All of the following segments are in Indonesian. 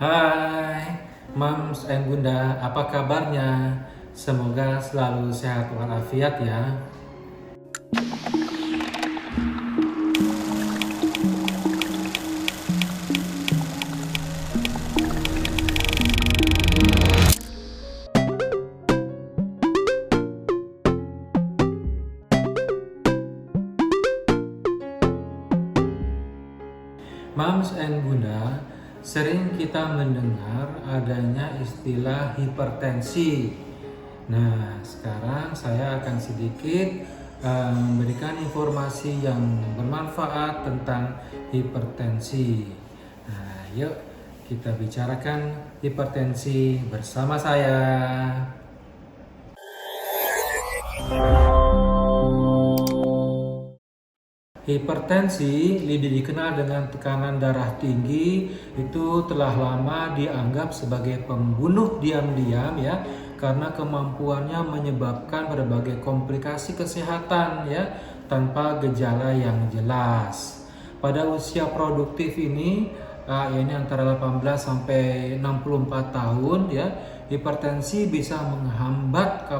Hai, Mams and Bunda, apa kabarnya? Semoga selalu sehat walafiat ya. Mams and Bunda, sering kita mendengar adanya istilah hipertensi. Nah, sekarang saya akan sedikit memberikan informasi yang bermanfaat tentang hipertensi. Nah, yuk kita bicarakan hipertensi bersama saya. Hipertensi, lebih dikenal dengan tekanan darah tinggi, itu telah lama dianggap sebagai pembunuh diam-diam ya, karena kemampuannya menyebabkan berbagai komplikasi kesehatan ya, tanpa gejala yang jelas. Pada usia produktif ini, ini antara 18 sampai 64 tahun ya, hipertensi bisa menghambat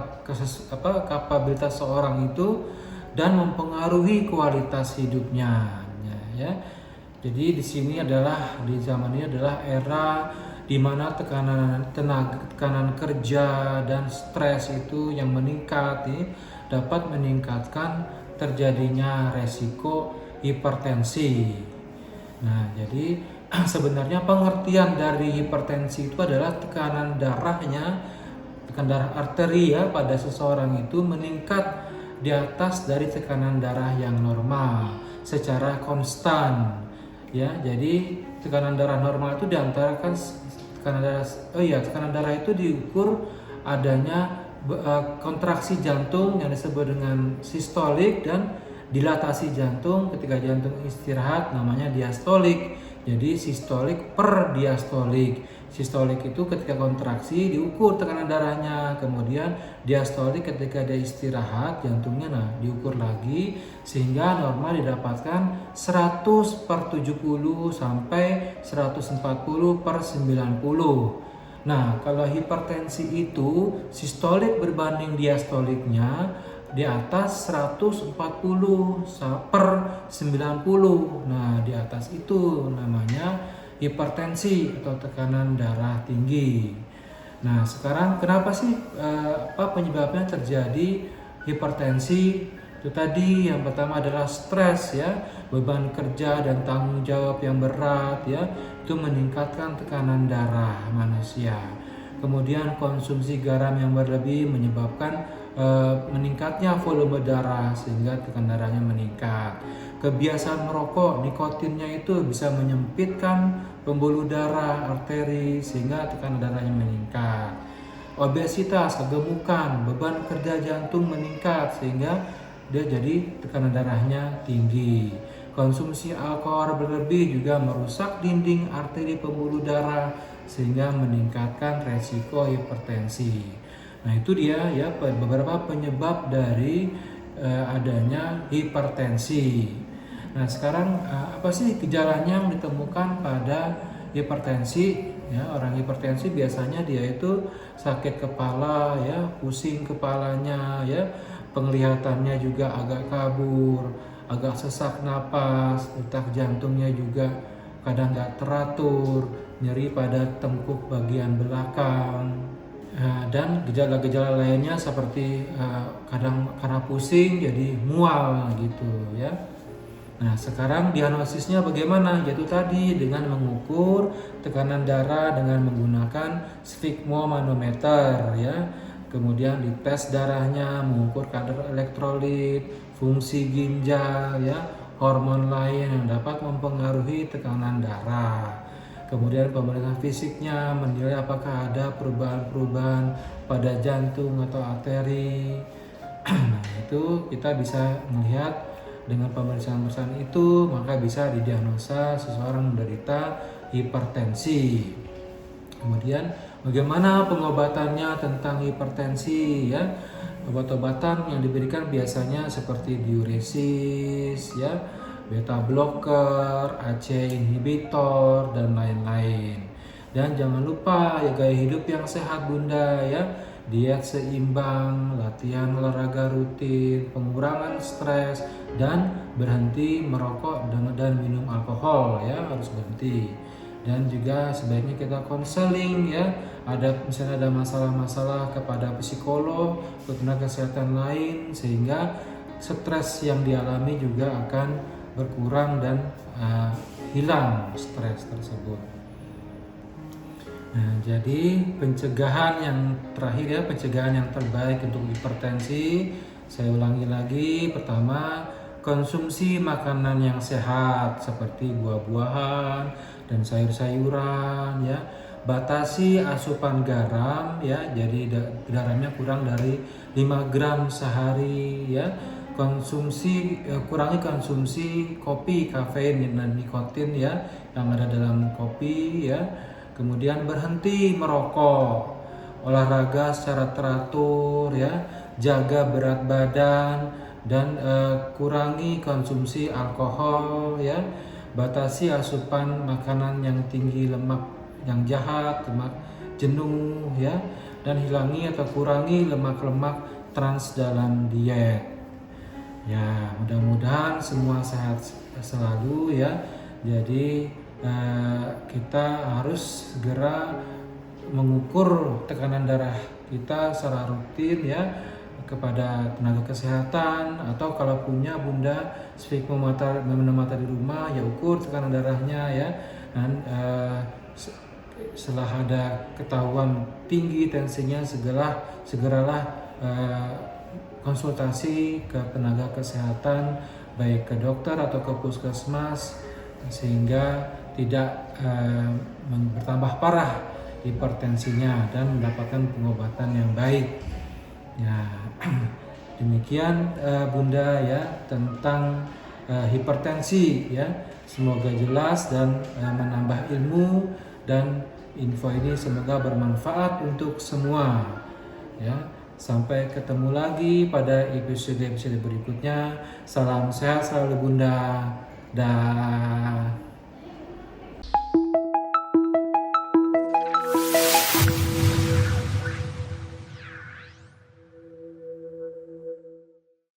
kapabilitas seorang itu dan mempengaruhi kualitas hidupnya ya. Jadi di sini adalah di zaman ini adalah era di mana tekanan kerja dan stres itu yang meningkat ya, dapat meningkatkan terjadinya resiko hipertensi. Nah, jadi sebenarnya pengertian dari hipertensi itu adalah tekanan darah arteri ya pada seseorang itu meningkat di atas dari tekanan darah yang normal secara konstan ya. Jadi tekanan darah normal itu diantarakan tekanan darah itu diukur adanya kontraksi jantung yang disebut dengan sistolik dan dilatasi jantung ketika jantung istirahat namanya diastolik. Jadi sistolik per diastolik. Sistolik itu ketika kontraksi diukur tekanan darahnya, kemudian diastolik ketika dia istirahat jantungnya diukur lagi sehingga normal didapatkan 100 per 70 sampai 140 per 90. Nah, kalau hipertensi itu sistolik berbanding diastoliknya di atas 140 per 90. Nah, di atas itu namanya hipertensi atau tekanan darah tinggi. Nah, sekarang kenapa sih apa penyebabnya terjadi hipertensi? Itu tadi yang pertama adalah stres ya, beban kerja dan tanggung jawab yang berat ya, itu meningkatkan tekanan darah manusia. Kemudian konsumsi garam yang berlebih menyebabkan meningkatnya volume darah sehingga tekanan darahnya meningkat. Kebiasaan merokok, nikotinnya itu bisa menyempitkan pembuluh darah, arteri sehingga tekanan darahnya meningkat. Obesitas, kegemukan, beban kerja jantung meningkat sehingga dia jadi tekanan darahnya tinggi. Konsumsi alkohol berlebih juga merusak dinding arteri pembuluh darah sehingga meningkatkan resiko hipertensi. Nah, itu dia ya beberapa penyebab dari adanya hipertensi. Nah, sekarang apa sih gejalanya yang ditemukan pada hipertensi? Ya, orang hipertensi biasanya dia itu sakit kepala ya, pusing kepalanya ya, penglihatannya juga agak kabur, agak sesak napas, detak jantungnya juga kadang nggak teratur, nyeri pada tengkuk bagian belakang. Dan gejala-gejala lainnya seperti kadang karena pusing jadi mual gitu ya. Nah, sekarang diagnosisnya bagaimana? Yaitu tadi dengan mengukur tekanan darah dengan menggunakan sfigmomanometer ya. Kemudian dites darahnya, mengukur kadar elektrolit, fungsi ginjal ya, hormon lain yang dapat mempengaruhi tekanan darah. Kemudian pemeriksaan fisiknya menilai apakah ada perubahan-perubahan pada jantung atau arteri. Nah, itu kita bisa melihat dengan pemeriksaan itu maka bisa didiagnosa seseorang menderita hipertensi. Kemudian bagaimana pengobatannya tentang hipertensi ya? Obat-obatan yang diberikan biasanya seperti diuresis ya, beta blocker, ACE inhibitor dan lain-lain. Dan jangan lupa ya gaya hidup yang sehat Bunda ya. Diet seimbang, latihan olahraga rutin, pengurangan stres, dan berhenti merokok dan minum alkohol ya, harus berhenti. Dan juga sebaiknya kita konseling ya, misalnya ada masalah-masalah kepada psikolog, ke tenaga kesehatan lain, sehingga stres yang dialami juga akan berkurang dan hilang stres tersebut. Nah, jadi pencegahan yang terakhir ya, pencegahan yang terbaik untuk hipertensi, saya ulangi lagi. Pertama, konsumsi makanan yang sehat seperti buah-buahan dan sayur-sayuran ya. Batasi asupan garam ya, jadi garamnya kurang dari 5 gram sehari ya. Kurangi konsumsi kopi, kafein dan nikotin ya yang ada dalam kopi ya. Kemudian berhenti merokok, olahraga secara teratur ya, jaga berat badan dan kurangi konsumsi alkohol ya, batasi asupan makanan yang tinggi lemak yang jahat, lemak jenuh ya, dan hilangi atau kurangi lemak-lemak trans dalam diet. Ya, mudah-mudahan semua sehat selalu ya. Jadi kita harus segera mengukur tekanan darah kita secara rutin ya kepada tenaga kesehatan, atau kalau punya Bunda sfigmometer di rumah ya, ukur tekanan darahnya ya. Dan setelah ada ketahuan tinggi tensinya, segeralah konsultasi ke tenaga kesehatan, baik ke dokter atau ke puskesmas, sehingga tidak bertambah parah hipertensinya dan mendapatkan pengobatan yang baik. Ya, demikian Bunda ya tentang hipertensi ya. Semoga jelas dan menambah ilmu, dan info ini semoga bermanfaat untuk semua ya. Sampai ketemu lagi pada episode berikutnya. Salam sehat selalu Bunda. Dah.